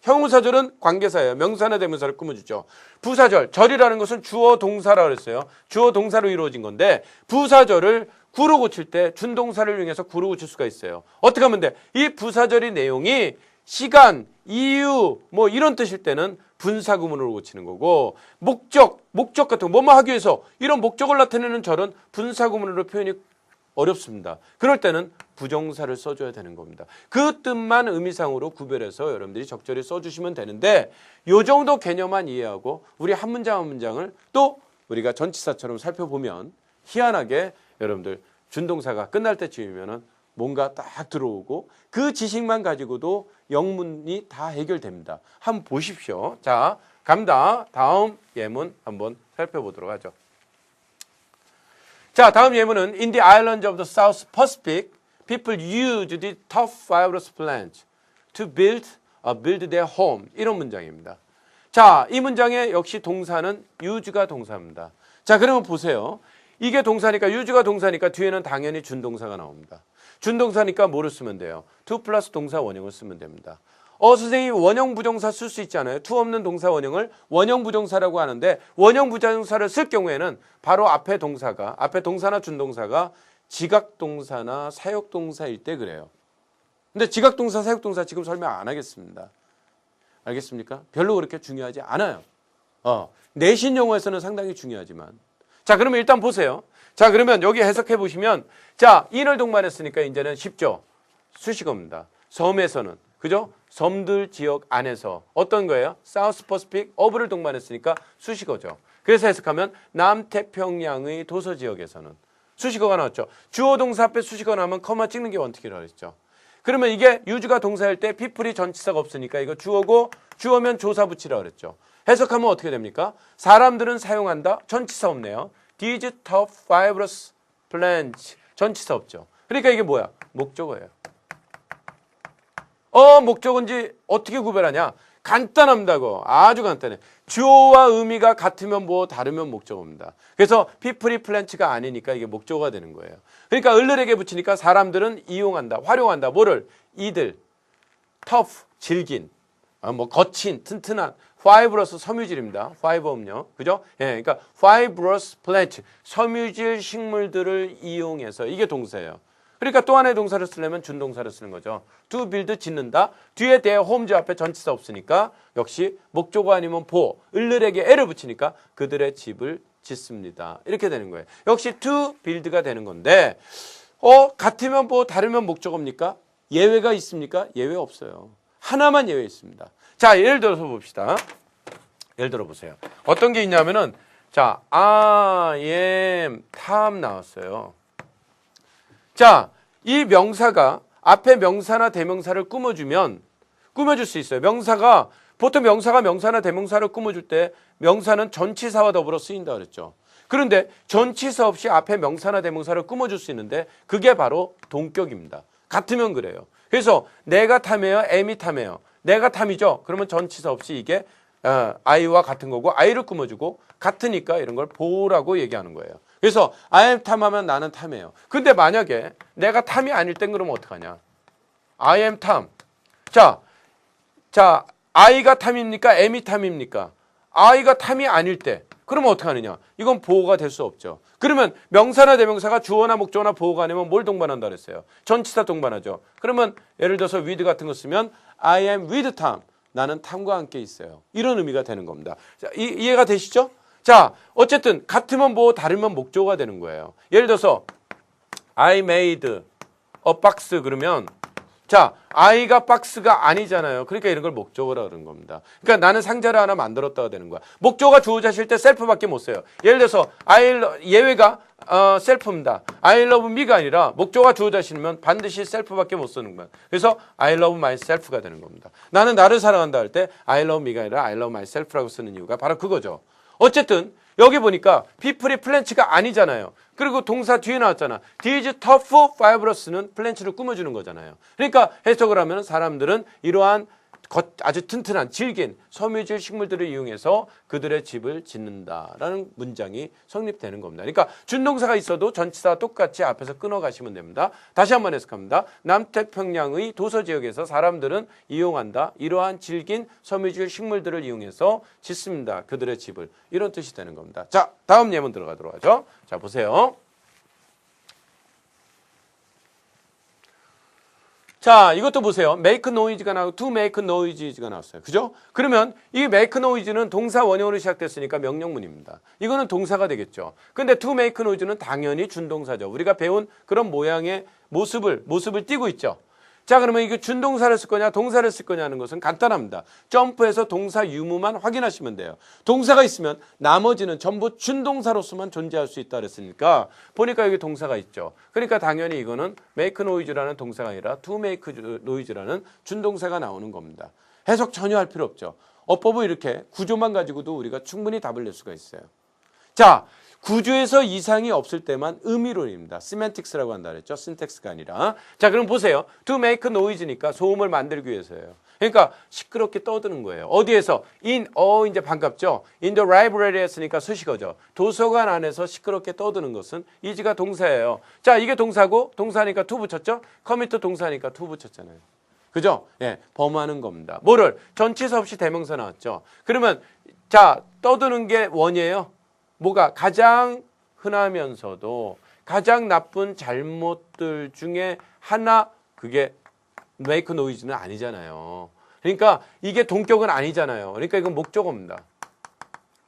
형용사절은 관계사예요. 명사나 대명사를 꾸며주죠. 부사절, 절이라는 것은 주어 동사라고 그랬어요. 주어 동사로 이루어진 건데 부사절을 구로 고칠 때 준동사를 이용해서 구로 고칠 수가 있어요. 어떻게 하면 돼? 이 부사절의 내용이 시간, 이유 이런 뜻일 때는 분사 구문으로 고치는 거고 목적 같은 거 뭐뭐 하기 위해서 이런 목적을 나타내는 절은 분사 구문으로 표현이 어렵습니다. 그럴 때는 부정사를 써줘야 되는 겁니다. 그 뜻만 의미상으로 구별해서 여러분들이 적절히 써주시면 되는데 이 정도 개념만 이해하고 우리 한 문장 한 문장을 또 우리가 전치사처럼 살펴보면 희한하게 여러분들 준동사가 끝날 때쯤이면은 뭔가 딱 들어오고 그 지식만 가지고도 영문이 다 해결됩니다. 한번 보십시오. 자, 갑니다. 다음 예문 한번 살펴보도록 하죠. 자, 다음 예문은 In the islands of the South Pacific, people used the tough fibrous plants to build their home. 이런 문장입니다. 자, 이 문장의 역시 동사는 use가 동사입니다. 자, 그러면 보세요. 이게 동사니까 use가 동사니까 뒤에는 당연히 준동사가 나옵니다. 준동사니까 뭐를 쓰면 돼요? to 플러스 동사 원형을 쓰면 됩니다. 선생님 원형 부정사 쓸 수 있잖아요. to 없는 동사 원형을 원형 부정사라고 하는데 원형 부정사를 쓸 경우에는 바로 앞에 동사나 준동사가 지각동사나 사역동사일 때 그래요. 근데 지각동사, 사역동사 지금 설명 안 하겠습니다. 알겠습니까? 별로 그렇게 중요하지 않아요. 내신 용어에서는 상당히 중요하지만. 자, 그러면 일단 보세요. 자, 그러면 여기 해석해 보시면 자, in을 동반했으니까 이제는 쉽죠. 수식어입니다. 섬에서는 그죠? 섬들 지역 안에서 어떤 거예요? 사우스 퍼시픽 어부를 동반했으니까 수식어죠. 그래서 해석하면 남태평양의 도서 지역에서는 수식어가 나왔죠. 주어 동사 앞에 수식어 나오면 커마 찍는 게 원칙이라고 했죠. 그러면 이게 유주가 동사일 때 people이 전치사가 없으니까 이거 주어고 주어면 조사 붙이라고 그랬죠. 해석하면 어떻게 됩니까? 사람들은 사용한다. 전치사 없네요. These tough fibrous plants. 전치사 없죠. 그러니까 이게 뭐야? 목적어예요. 목적어인지 어떻게 구별하냐? 간단합니다고. 아주 간단해. 주어와 의미가 같으면 뭐 다르면 목적어입니다. 그래서 people이 plant가 아니니까 이게 목적어가 되는 거예요. 그러니까 을을에게 붙이니까 사람들은 이용한다, 활용한다. 뭐를? 이들. tough, 질긴. 뭐 거친, 튼튼한. fibrous, 섬유질입니다. fiber음요. 그죠? 예, 그러니까 fibrous plant, 섬유질 식물들을 이용해서 이게 동사예요. 그러니까 또 하나의 동사를 쓰려면 준동사를 쓰는 거죠. to build, 짓는다. 뒤에 their homes 앞에 전치사 없으니까 역시 목적어 아니면 보, 을을에게 애를 붙이니까 그들의 집을 짓습니다. 이렇게 되는 거예요. 역시 to build가 되는 건데 같으면 보, 다르면 목적어입니까? 예외가 있습니까? 예외 없어요. 하나만 예외 있습니다. 자, 예를 들어서 봅시다. 예를 들어 보세요. 어떤 게 있냐면은 자, I am Tom 나왔어요. 자, 이 명사가 앞에 명사나 대명사를 꾸며주면 꾸며줄 수 있어요. 명사가 보통 명사가 명사나 대명사를 꾸며줄 때 명사는 전치사와 더불어 쓰인다 그랬죠. 그런데 전치사 없이 앞에 명사나 대명사를 꾸며줄 수 있는데 그게 바로 동격입니다. 같으면 그래요. 그래서 내가 탐해요, am이 탐해요. 내가 탐이죠. 그러면 전치사 없이 이게 I와 같은 거고 I를 꾸며주고 같으니까 이런 걸 보라고 얘기하는 거예요. 그래서 I am 탐하면 나는 탐이에요. 근데 만약에 내가 탐이 아닐 땐 그러면 어떡하냐? I am 탐. 자, I가 탐입니까? M이 탐입니까? I가 탐이 아닐 때 그러면 어떡하느냐? 이건 보호가 될 수 없죠. 그러면 명사나 대명사가 주어나 목적어나 보호가 아니면 뭘 동반한다 그랬어요? 전치사 동반하죠. 그러면 예를 들어서 with 같은 거 쓰면 I am with Tom. 나는 탐과 함께 있어요. 이런 의미가 되는 겁니다. 자, 이해가 되시죠? 자, 어쨌든 같으면 뭐 다르면 목적어가 되는 거예요. 예를 들어서 I made a box 그러면 자, I가 박스가 아니잖아요. 그러니까 이런 걸 목적어라 그런 겁니다. 그러니까 나는 상자를 하나 만들었다가 되는 거야. 목적어가 주어자실 때 셀프밖에 못 써요. 예를 들어서 예외가 셀프입니다. I love me가 아니라 목적어가 주어자시면 반드시 셀프밖에 못 쓰는 거야. 그래서 I love myself가 되는 겁니다. 나는 나를 사랑한다 할 때 I love me가 아니라 I love myself라고 쓰는 이유가 바로 그거죠. 어쨌든 여기 보니까 people이 플랜츠가 아니잖아요. 그리고 동사 뒤에 나왔잖아. These tough fibrous는 플랜츠를 꾸며주는 거잖아요. 그러니까 해석을 하면 사람들은 이러한 아주 튼튼한 질긴 섬유질 식물들을 이용해서 그들의 집을 짓는다라는 문장이 성립되는 겁니다. 그러니까 준동사가 있어도 전치사와 똑같이 앞에서 끊어가시면 됩니다. 다시 한번 해석합니다. 남태평양의 도서지역에서 사람들은 이용한다. 이러한 질긴 섬유질 식물들을 이용해서 짓습니다. 그들의 집을. 이런 뜻이 되는 겁니다. 자, 다음 예문 들어가도록 하죠. 자, 보세요. 자, 이것도 보세요. make noise가 나오고 to make noises가 나왔어요. 그죠? 그러면 이 make noise는 동사 원형으로 시작됐으니까 명령문입니다. 이거는 동사가 되겠죠. 근데 to make noise는 당연히 준동사죠. 우리가 배운 그런 모양의 모습을 띠고 있죠. 자, 그러면 이거 준동사를 쓸 거냐 동사를 쓸 거냐 하는 것은 간단합니다. 점프해서 동사 유무만 확인하시면 돼요. 동사가 있으면 나머지는 전부 준동사로서만 존재할 수 있다 그랬으니까 보니까 여기 동사가 있죠. 그러니까 당연히 이거는 make noise라는 동사가 아니라 to make noise라는 준동사가 나오는 겁니다. 해석 전혀 할 필요 없죠. 어법은 이렇게 구조만 가지고도 우리가 충분히 답을 낼 수가 있어요. 자, 구조에서 이상이 없을 때만 의미론입니다. 시멘틱스라고 한다 그랬죠. 신텍스가 아니라. 자, 그럼 보세요. to make noise니까 소음을 만들기 위해서예요. 그러니까 시끄럽게 떠드는 거예요. 어디에서? 이제 반갑죠. in the library 했으니까 수식어죠. 도서관 안에서 시끄럽게 떠드는 것은 is가 동사예요. 자, 이게 동사고 동사니까 to 붙였죠. commit 동사니까 to 붙였잖아요. 그죠? 예, 범하는 겁니다. 뭐를? 전치사 없이 대명사 나왔죠. 그러면 자, 떠드는 게 원이에요. 뭐가 가장 흔하면서도 가장 나쁜 잘못들 중에 하나 그게 make noise는 아니잖아요. 그러니까 이게 동격은 아니잖아요. 그러니까 이건 목적어입니다.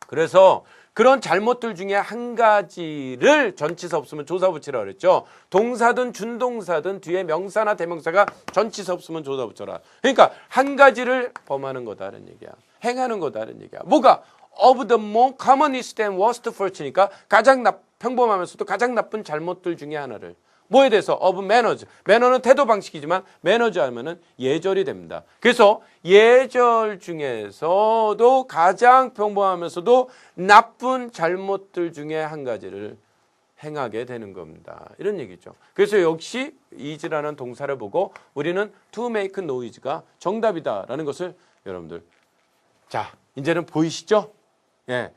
그래서 그런 잘못들 중에 한 가지를 전치사 없으면 조사 붙이라 그랬죠. 동사든 준동사든 뒤에 명사나 대명사가 전치사 없으면 조사 붙여라. 그러니까 한 가지를 범하는 거다라는 얘기야. 행하는 거다라는 얘기야. 뭐가? Of the more commonest and worst fault니까 가장 평범하면서도 가장 나쁜 잘못들 중에 하나를. 뭐에 대해서? of manners. 매너는 태도 방식이지만 manners 하면은 예절이 됩니다. 그래서 예절 중에서도 가장 평범하면서도 나쁜 잘못들 중에 한 가지를 행하게 되는 겁니다. 이런 얘기죠. 그래서 역시 is라는 동사를 보고 우리는 to make noise가 정답이다라는 것을 여러분들 자 이제는 보이시죠? 예.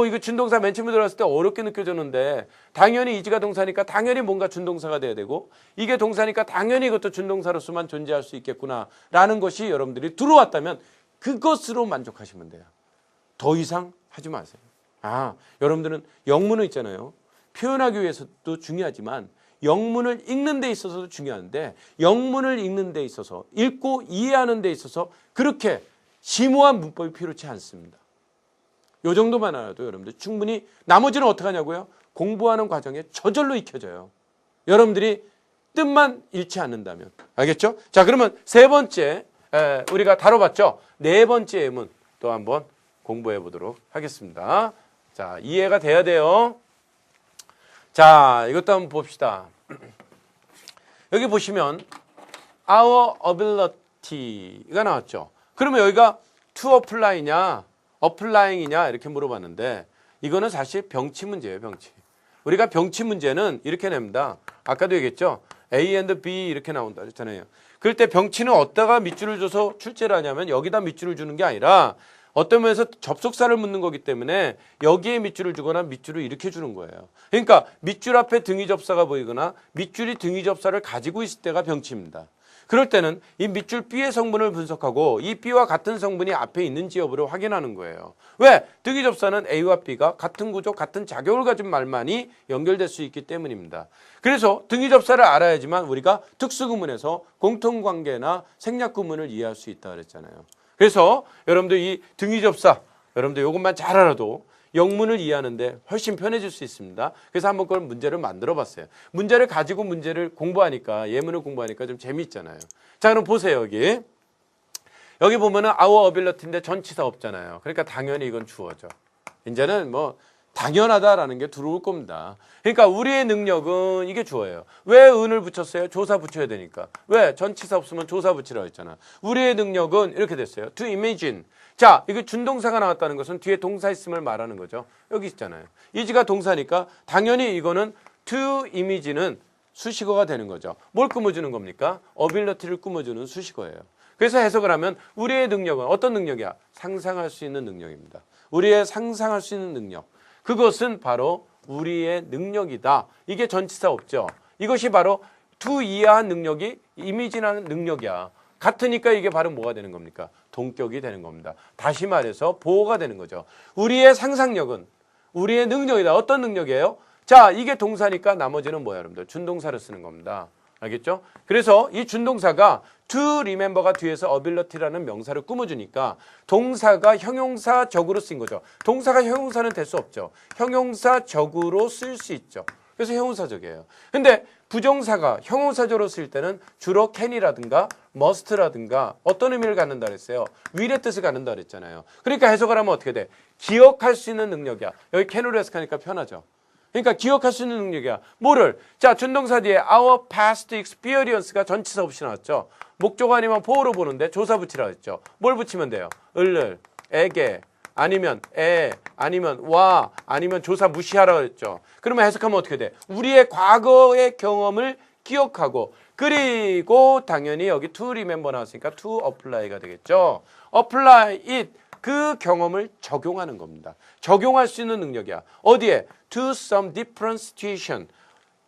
이거 준동사 맨 처음에 들어갔을 때 어렵게 느껴졌는데 당연히 is가 동사니까 당연히 뭔가 준동사가 돼야 되고 이게 동사니까 당연히 이것도 준동사로서만 존재할 수 있겠구나라는 것이 여러분들이 들어왔다면 그것으로 만족하시면 돼요. 더 이상 하지 마세요. 여러분들은 영문은 있잖아요. 표현하기 위해서도 중요하지만 영문을 읽는 데 있어서도 중요한데 영문을 읽는 데 있어서 읽고 이해하는 데 있어서 그렇게 심오한 문법이 필요치 않습니다. 요 정도만 알아도 여러분들 충분히 나머지는 어떻게 하냐고요? 공부하는 과정에 저절로 익혀져요. 여러분들이 뜻만 잃지 않는다면. 알겠죠? 자, 그러면 세 번째 우리가 다뤄봤죠? 네 번째 예문 또 한번 공부해 보도록 하겠습니다. 자, 이해가 돼야 돼요. 자, 이것도 한번 봅시다. 여기 보시면 our ability가 나왔죠. 그러면 여기가 to apply냐 applying이냐 이렇게 물어봤는데 이거는 사실 병치 문제예요. 병치. 우리가 병치 문제는 이렇게 냅니다. 아까도 얘기했죠. A and B 이렇게 나온다 그랬잖아요. 그럴 때 병치는 어디다가 밑줄을 줘서 출제를 하냐면 여기다 밑줄을 주는 게 아니라 어떤 면에서 접속사를 묻는 거기 때문에 여기에 밑줄을 주거나 밑줄을 이렇게 주는 거예요. 그러니까 밑줄 앞에 등위 접사가 보이거나 밑줄이 등위 접사를 가지고 있을 때가 병치입니다. 그럴 때는 이 밑줄 B의 성분을 분석하고 이 B와 같은 성분이 앞에 있는지 여부를 확인하는 거예요. 왜? 등위 접사는 A와 B가 같은 구조, 같은 작용을 가진 말만이 연결될 수 있기 때문입니다. 그래서 등위 접사를 알아야지만 우리가 특수구문에서 공통관계나 생략구문을 이해할 수 있다 그랬잖아요. 그래서 여러분들 이 등위 접사, 여러분들 이것만 잘 알아도 영문을 이해하는데 훨씬 편해질 수 있습니다. 그래서 한번 그걸 문제를 만들어 봤어요. 문제를 가지고 문제를 공부하니까 예문을 공부하니까 좀 재미있잖아요. 자, 그럼 보세요. 여기 보면은 our ability인데 전치사 없잖아요. 그러니까 당연히 이건 주어죠. 이제는 뭐 당연하다라는 게 들어올 겁니다. 그러니까 우리의 능력은 이게 주어예요. 왜 은을 붙였어요? 조사 붙여야 되니까. 왜? 전치사 없으면 조사 붙이라고 했잖아. 우리의 능력은 이렇게 됐어요. to imagine. 자, 이거 준동사가 나왔다는 것은 뒤에 동사 있음을 말하는 거죠. 여기 있잖아요. is가 동사니까 당연히 이거는 to image는 수식어가 되는 거죠. 뭘 꾸며주는 겁니까? ability를 꾸며주는 수식어예요. 그래서 해석을 하면 우리의 능력은 어떤 능력이야? 상상할 수 있는 능력입니다. 우리의 상상할 수 있는 능력. 그것은 바로 우리의 능력이다. 이게 전치사 없죠. 이것이 바로 to 이해한 능력이 image라는 능력이야. 같으니까 이게 바로 뭐가 되는 겁니까? 동격이 되는 겁니다. 다시 말해서 보호가 되는 거죠. 우리의 상상력은 우리의 능력이다. 어떤 능력이에요? 자, 이게 동사니까 나머지는 뭐야, 여러분들? 준동사를 쓰는 겁니다. 알겠죠? 그래서 이 준동사가 to remember가 뒤에서 ability라는 명사를 꾸며주니까 동사가 형용사적으로 쓰인 거죠. 동사가 형용사는 될 수 없죠. 형용사적으로 쓸 수 있죠. 그래서 형용사적이에요. 근데 부정사가 형용사적으로 쓸 때는 주로 can이라든가 must라든가 어떤 의미를 갖는다 그랬어요? will의 뜻을 갖는다 그랬잖아요. 그러니까 해석을 하면 어떻게 돼? 기억할 수 있는 능력이야. 여기 can으로 해석하니까 편하죠. 그러니까 기억할 수 있는 능력이야. 뭐를? 자, 준동사 뒤에 our past experience가 전치사 없이 나왔죠. 목적 아니면 보호로 보는데 조사 붙이라 했죠. 뭘 붙이면 돼요? 을을, 에게, 아니면 에, 아니면 와, 아니면 조사 무시하라 했죠. 그러면 해석하면 어떻게 돼? 우리의 과거의 경험을 기억하고 그리고 당연히 여기 to remember 나왔으니까 to apply가 되겠죠. apply it. 그 경험을 적용하는 겁니다. 적용할 수 있는 능력이야. 어디에? To some different situation.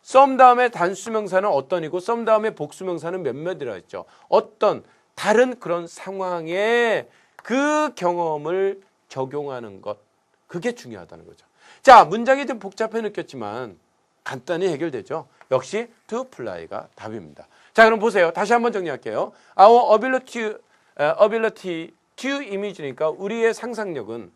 some 다음에 단수명사는 어떤이고 some 다음에 복수명사는 몇몇이라 했죠. 어떤 다른 그런 상황에 그 경험을 적용하는 것. 그게 중요하다는 거죠. 자, 문장이 좀 복잡해 느꼈지만 간단히 해결되죠. 역시 to apply가 답입니다. 자, 그럼 보세요. 다시 한번 정리할게요. Our ability to image니까 우리의 상상력은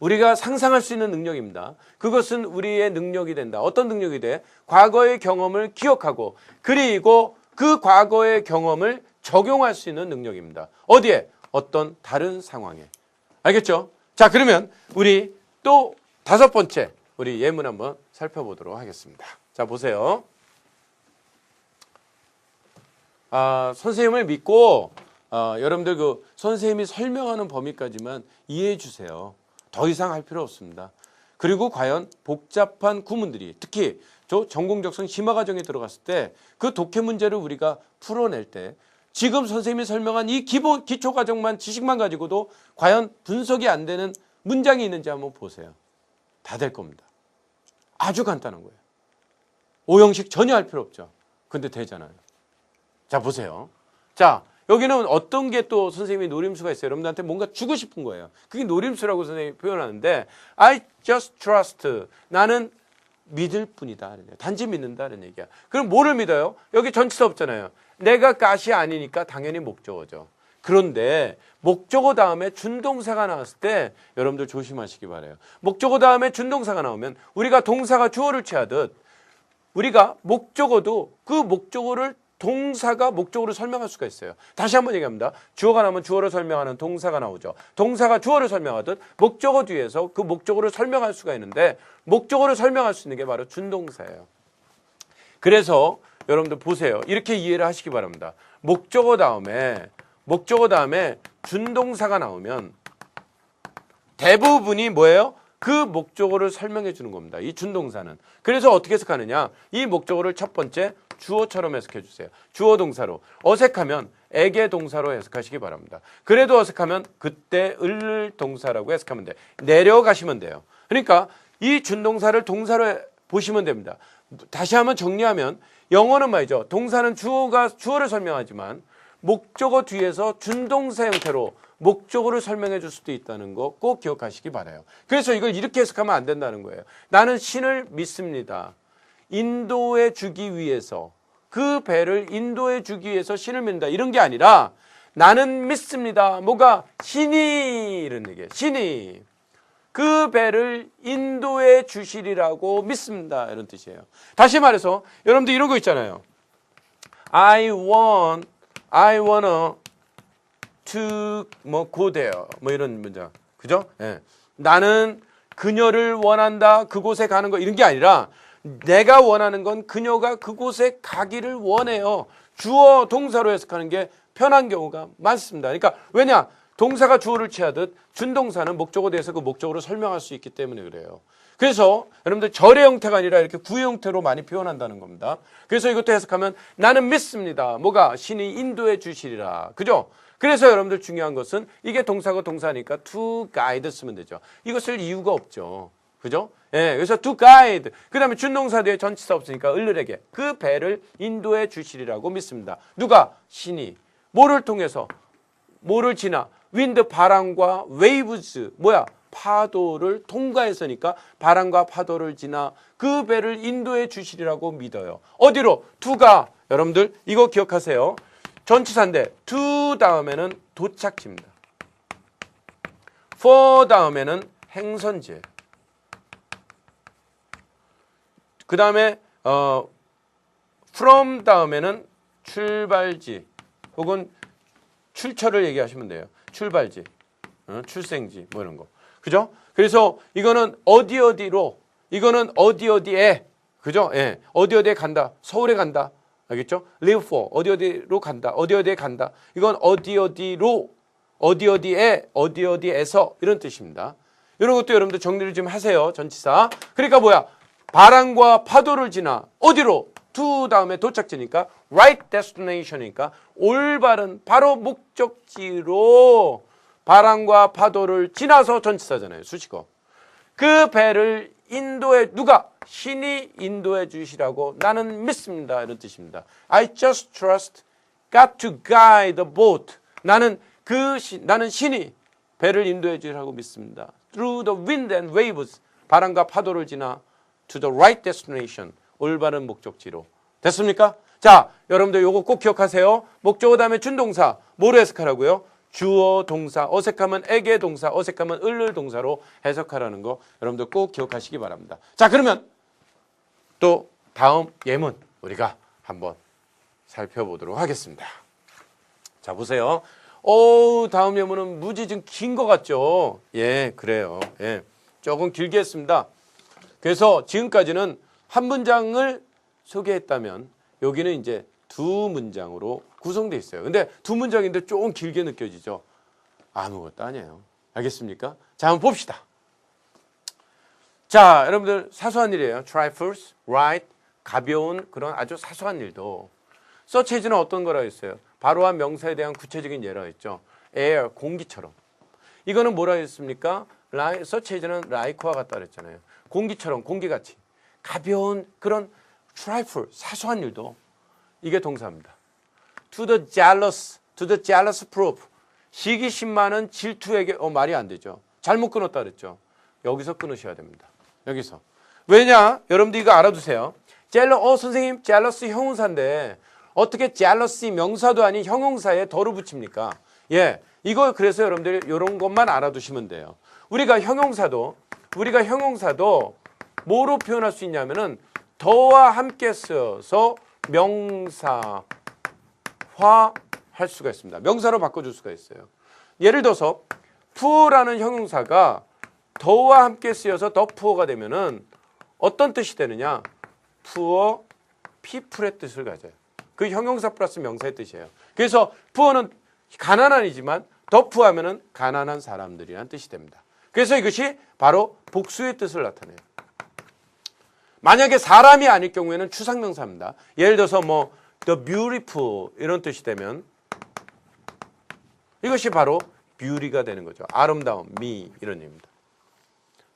우리가 상상할 수 있는 능력입니다. 그것은 우리의 능력이 된다. 어떤 능력이 돼? 과거의 경험을 기억하고 그리고 그 과거의 경험을 적용할 수 있는 능력입니다. 어디에? 어떤 다른 상황에. 알겠죠? 자, 그러면 우리 또 5번째 우리 예문 한번 살펴보도록 하겠습니다. 자, 보세요. 선생님을 믿고 여러분들 그 선생님이 설명하는 범위까지만 이해해 주세요. 더 이상 할 필요 없습니다. 그리고 과연 복잡한 구문들이 특히 저 전공적성 심화 과정에 들어갔을 때 그 독해 문제를 우리가 풀어낼 때 지금 선생님이 설명한 이 기본 기초 과정만 지식만 가지고도 과연 분석이 안 되는 문장이 있는지 한번 보세요. 다 될 겁니다. 아주 간단한 거예요. 오형식 전혀 할 필요 없죠. 근데 되잖아요. 자, 보세요. 자, 여기는 어떤 게 또 선생님이 노림수가 있어요. 여러분들한테 뭔가 주고 싶은 거예요. 그게 노림수라고 선생님이 표현하는데 I just trust. 나는 믿을 뿐이다. 단지 믿는다는 얘기야. 그럼 뭐를 믿어요? 여기 전치사 없잖아요. 내가 gat이 아니니까 당연히 목적어죠. 그런데 목적어 다음에 준동사가 나왔을 때 여러분들 조심하시기 바라요. 목적어 다음에 준동사가 나오면 우리가 동사가 주어를 취하듯 우리가 목적어도 그 목적어를 동사가 목적어로 설명할 수가 있어요. 다시 한번 얘기합니다. 주어가 나오면 주어를 설명하는 동사가 나오죠. 동사가 주어를 설명하듯 목적어 뒤에서 그 목적어를 설명할 수가 있는데 목적어를 설명할 수 있는 게 바로 준동사예요. 그래서 여러분들 보세요. 이렇게 이해를 하시기 바랍니다. 목적어 다음에 준동사가 나오면 대부분이 뭐예요? 그 목적어를 설명해 주는 겁니다. 이 준동사는. 그래서 어떻게 해석하느냐? 이 목적어를 첫 번째 주어처럼 해석해 주세요. 주어 동사로. 어색하면 애게 동사로 해석하시기 바랍니다. 그래도 어색하면 그때 을 동사라고 해석하면 돼요. 내려가시면 돼요. 그러니까 이 준동사를 동사로 보시면 됩니다. 다시 한번 정리하면 영어는 말이죠. 동사는 주어를 설명하지만 목적어 뒤에서 준동사 형태로 목적어를 설명해 줄 수도 있다는 거 꼭 기억하시기 바라요. 그래서 이걸 이렇게 해석하면 안 된다는 거예요. 나는 신을 믿습니다. 인도해 주기 위해서 그 배를 인도해 주기 위해서 신을 믿는다. 이런 게 아니라 나는 믿습니다. 뭐가? 신이 이런 얘기예요. 신이 그 배를 인도해 주시리라고 믿습니다. 이런 뜻이에요. 다시 말해서 여러분들 이런 거 있잖아요. I wanna to go there 이런 문장. 그죠? 예. 나는 그녀를 원한다. 그곳에 가는 거 이런 게 아니라 내가 원하는 건 그녀가 그곳에 가기를 원해요. 주어 동사로 해석하는 게 편한 경우가 많습니다. 그러니까 왜냐? 동사가 주어를 취하듯 준동사는 목적어에 대해서 그 목적어를 설명할 수 있기 때문에 그래요. 그래서 여러분들 절의 형태가 아니라 이렇게 구의 형태로 많이 표현한다는 겁니다. 그래서 이것도 해석하면 나는 믿습니다. 뭐가? 신이 인도해 주시리라. 그죠? 그래서 여러분들 중요한 것은 이게 동사고 동사니까 to guide 쓰면 되죠. 이거 쓸 이유가 없죠. 그죠? 예, 그래서 to guide. 그 다음에 준동사 뒤에 전치사 없으니까 을들에게 그 배를 인도해 주시리라고 믿습니다. 누가? 신이. 뭐를 통해서? 뭐를 지나? wind, 바람과 waves, 뭐야? 파도를 통과해서니까 바람과 파도를 지나 그 배를 인도해 주시리라고 믿어요. 어디로? to가. 여러분들 이거 기억하세요. 전치사인데 to 다음에는 도착지입니다. for 다음에는 행선지. 그 다음에 from 다음에는 출발지 혹은 출처를 얘기하시면 돼요. 출발지, 출생지 뭐 이런 거. 그죠? 그래서 이거는 어디로, 이거는 어디에, 그죠? 예, 어디에 간다. 서울에 간다. 알겠죠? live for, 어디로 간다. 어디에 간다. 이건 어디로, 어디에서 이런 뜻입니다. 이런 것도 여러분들 정리를 좀 하세요. 전치사. 그러니까 뭐야? 바람과 파도를 지나 어디로? to 다음에 도착지니까 right destination이니까 올바른 바로 목적지로 바람과 파도를 지나서 전치사잖아요. 수식어. 그 배를 인도해 누가? 신이 인도해 주시라고 나는 믿습니다. 이런 뜻입니다. I just trust God to guide the boat. 나는 신이 배를 인도해 주시라고 믿습니다. Through the wind and waves. 바람과 파도를 지나 to the right destination. 올바른 목적지로. 됐습니까? 자, 여러분들 요거 꼭 기억하세요. 목적어 다음에 준동사. 뭐로 해석하라고요? 주어 동사, 어색하면 에게 동사, 어색하면 을을 동사로 해석하라는 거 여러분들 꼭 기억하시기 바랍니다. 자, 그러면 또 다음 예문 우리가 한번 살펴보도록 하겠습니다. 자, 보세요. 다음 예문은 무지 좀 긴 것 같죠? 예, 그래요. 예, 조금 길게 했습니다. 그래서 지금까지는 한 문장을 소개했다면 여기는 이제 두 문장으로 구성되어 있어요. 근데 두 문장인데 조금 길게 느껴지죠? 아무것도 아니에요. 알겠습니까? 자, 한번 봅시다. 자, 여러분들 사소한 일이에요. trifles, right, 가벼운 그런 아주 사소한 일도. such as는 어떤 거라고 했어요? 바로한 명사에 대한 구체적인 예라고 했죠. air, 공기처럼. 이거는 뭐라 했습니까? such as는 like와 같다 그랬잖아요. 공기처럼, 공기같이. 가벼운 그런 trifle, 사소한 일도. 이게 동사입니다. to the jealous proof. 시기심 많은 질투에게, 말이 안 되죠. 잘못 끊었다 그랬죠. 여기서 끊으셔야 됩니다. 여기서. 왜냐? 여러분들 이거 알아두세요. 선생님, jealous 형용사인데 어떻게 jealousy 명사도 아닌 형용사에 덜을 붙입니까? 예, 이거 그래서 여러분들 이런 것만 알아두시면 돼요. 우리가 형용사도 뭐로 표현할 수 있냐면은 더와 함께 쓰여서 명사화 할 수가 있습니다. 명사로 바꿔줄 수가 있어요. 예를 들어서 poor라는 형용사가 더와 함께 쓰여서 더 poor가 되면은 어떤 뜻이 되느냐? poor people의 뜻을 가져요. 그 형용사 플러스 명사의 뜻이에요. 그래서 poor는 가난한이지만 더 poor하면은 가난한 사람들이라는 뜻이 됩니다. 그래서 이것이 바로 복수의 뜻을 나타내요. 만약에 사람이 아닐 경우에는 추상명사입니다. 예를 들어서 뭐 the beautiful 이런 뜻이 되면 이것이 바로 beauty가 되는 거죠. 아름다움, 미 이런 의미입니다.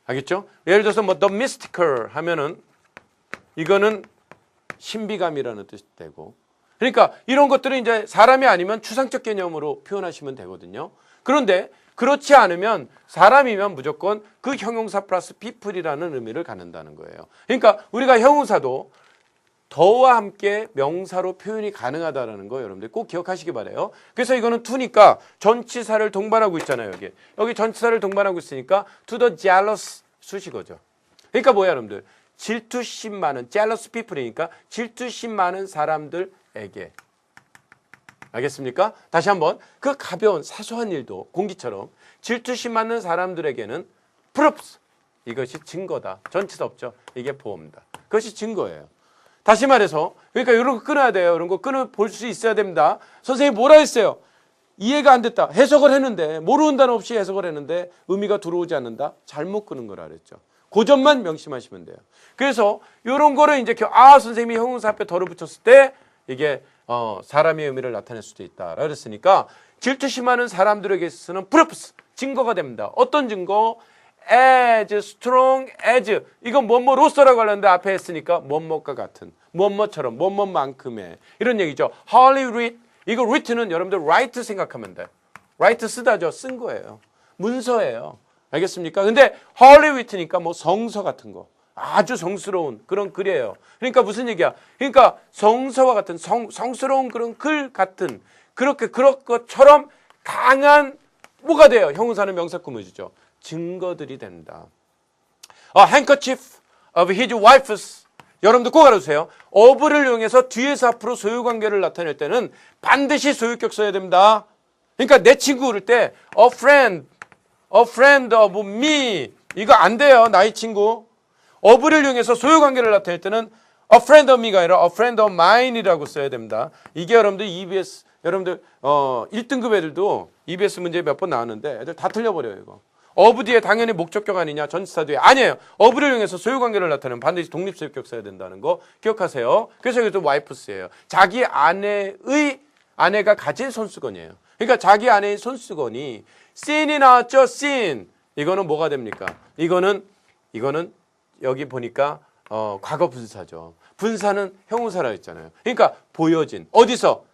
알겠죠? 예를 들어서 뭐 the mystical 하면은 이거는 신비감이라는 뜻이 되고 그러니까 이런 것들은 이제 사람이 아니면 추상적 개념으로 표현하시면 되거든요. 그런데 그렇지 않으면 사람이면 무조건 그 형용사 플러스 people이라는 의미를 갖는다는 거예요. 그러니까 우리가 형용사도 더와 함께 명사로 표현이 가능하다는 거 여러분들 꼭 기억하시기 바라요. 그래서 이거는 to니까 전치사를 동반하고 있잖아요. 여기 전치사를 동반하고 있으니까 to the jealous 수식어죠. 그러니까 뭐야 여러분들? 질투심 많은 jealous people이니까 질투심 많은 사람들에게. 알겠습니까? 다시 한번 그 가벼운 사소한 일도 공기처럼 질투심 많은 사람들에게는 proofs 이것이 증거다. 전치사 없죠. 이게 보호입니다. 그것이 증거예요. 다시 말해서 그러니까 이런 거 끊어야 돼요. 이런 거 끊어 볼 수 있어야 됩니다. 선생님이 뭐라 했어요? 이해가 안 됐다. 해석을 했는데 모르는 단어 없이 해석을 했는데 의미가 들어오지 않는다. 잘못 끊은 거라 그랬죠. 그 점만 명심하시면 돼요. 그래서 이런 거를 이제 선생님이 형용사 앞에 덜어 붙였을 때 이게 사람의 의미를 나타낼 수도 있다. 그랬으니까 질투심 많은 사람들에게 쓰는 proofs 증거가 됩니다. 어떤 증거? as strong as 이건 뭐뭐로서라고 하는데 앞에 했으니까 뭐뭐과 같은 뭐뭐처럼 뭐뭐만큼의 이런 얘기죠. Holy writ 이거 writ는 여러분들 write 생각하면 돼. write 쓰다죠. 쓴 거예요. 문서예요. 알겠습니까? 근데 Holy writ니까 뭐 성서 같은 거 아주 성스러운 그런 글이에요. 그러니까 무슨 얘기야? 그러니까 성서와 같은 성스러운 그런 글 같은 그런 것처럼 강한 뭐가 돼요? 형용사는 명사 꾸며주죠. 증거들이 된다. handkerchief of his wife's 여러분들 꼭 알아두세요. of를 이용해서 뒤에서 앞으로 소유관계를 나타낼 때는 반드시 소유격 써야 됩니다. 그러니까 내 친구 그럴 때 a friend of me 이거 안 돼요. 나의 친구. of를 이용해서 소유관계를 나타낼 때는 a friend of me가 아니라 a friend of mine이라고 써야 됩니다. 이게 여러분들 EBS 여러분들 1등급 애들도 EBS 문제 몇 번 나왔는데 애들 다 틀려버려요. 이거. of 뒤에 당연히 목적격 아니냐 전치사 뒤에 아니에요. of를 이용해서 소유관계를 나타내면 반드시 독립소유격 써야 된다는 거 기억하세요. 그래서 이것도 wifes예요. 자기 아내가 가진 손수건이에요. 그러니까 자기 아내의 손수건이 seen이 나왔죠. seen 이거는 뭐가 됩니까? 이거는 여기 보니까 과거 분사죠. 분사는 형용사라 했잖아요. 그러니까 보여진 어디서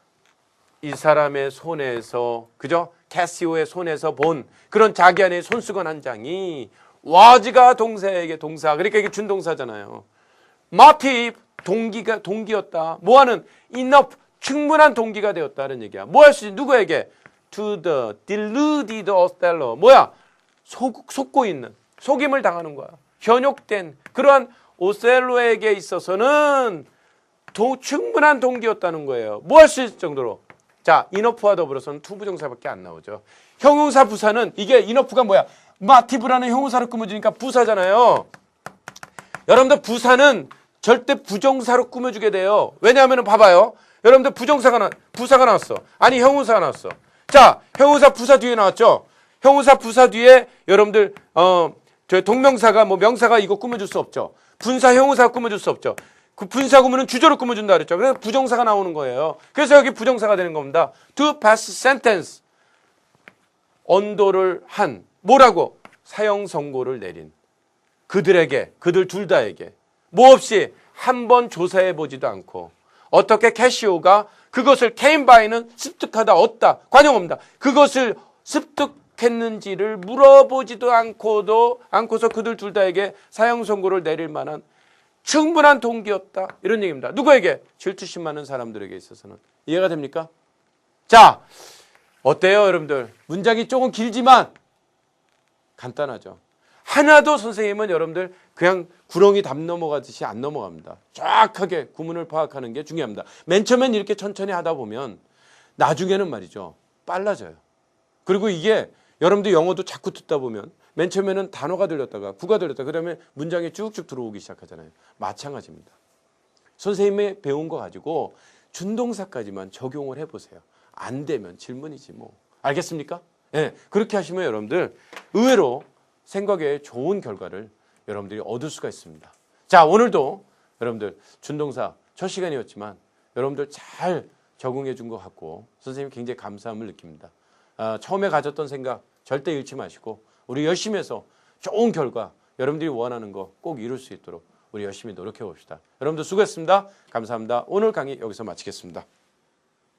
이 사람의 손에서 그죠? 캐시오의 손에서 본 그런 자기 안의 손수건 한 장이 was가 동사에게 동사 그러니까 이게 준동사잖아요. motive 동기였다. 뭐하는 enough 충분한 동기가 되었다는 얘기야. 뭐 할 수 있지? 누구에게? to the deluded Othello. 뭐야? 속고 있는, 속임을 당하는 거야. 현혹된 그러한 오셀로에게 있어서는 충분한 동기였다는 거예요. 뭐 할 수 있을 정도로. 자, 인어프와 더불어서는 투부정사밖에 안 나오죠. 형용사 부사는 이게 인어프가 뭐야? 마티브라는 형용사로 꾸며주니까 부사잖아요. 여러분들 부사는 절대 부정사로 꾸며주게 돼요. 왜냐하면 봐봐요. 여러분들 부사가 나왔어. 아니 형용사가 나왔어. 자, 형용사 부사 뒤에 나왔죠. 형용사 부사 뒤에 여러분들 저 동명사가 뭐 명사가 이거 꾸며줄 수 없죠. 분사 형용사가 꾸며줄 수 없죠. 그 분사 구문은 주절을 꾸며준다 그랬죠. 그래서 부정사가 나오는 거예요. 그래서 여기 부정사가 되는 겁니다. To pass sentence. 언도를 한 뭐라고? 사형 선고를 내린 그들에게, 그들 둘 다에게 뭐 없이 한 번 조사해 보지도 않고 어떻게 캐시오가 그것을 came by는 습득하다 얻다 관용 없다. 그것을 습득했는지를 물어보지도 않고서 그들 둘 다에게 사형 선고를 내릴 만한 충분한 동기였다. 이런 얘기입니다. 누구에게? 질투심 많은 사람들에게 있어서는. 이해가 됩니까? 자, 어때요 여러분들? 문장이 조금 길지만 간단하죠. 하나도 선생님은 여러분들 그냥 구렁이 담 넘어가듯이 안 넘어갑니다. 정확하게 구문을 파악하는 게 중요합니다. 맨 처음엔 이렇게 천천히 하다 보면 나중에는 말이죠. 빨라져요. 그리고 이게 여러분들 영어도 자꾸 듣다 보면 맨 처음에는 단어가 들렸다가 구가 들렸다가 그다음에 문장이 쭉쭉 들어오기 시작하잖아요. 마찬가지입니다. 선생님이 배운 거 가지고 준동사까지만 적용을 해보세요. 안 되면 질문이지 뭐. 알겠습니까? 네, 그렇게 하시면 여러분들 의외로 생각에 좋은 결과를 여러분들이 얻을 수가 있습니다. 자, 오늘도 여러분들 준동사 첫 시간이었지만 여러분들 잘 적응해 준 것 같고 선생님이 굉장히 감사함을 느낍니다. 처음에 가졌던 생각 절대 잃지 마시고 우리 열심히 해서 좋은 결과 여러분들이 원하는 거 꼭 이룰 수 있도록 우리 열심히 노력해 봅시다. 여러분들 수고했습니다. 감사합니다. 오늘 강의 여기서 마치겠습니다.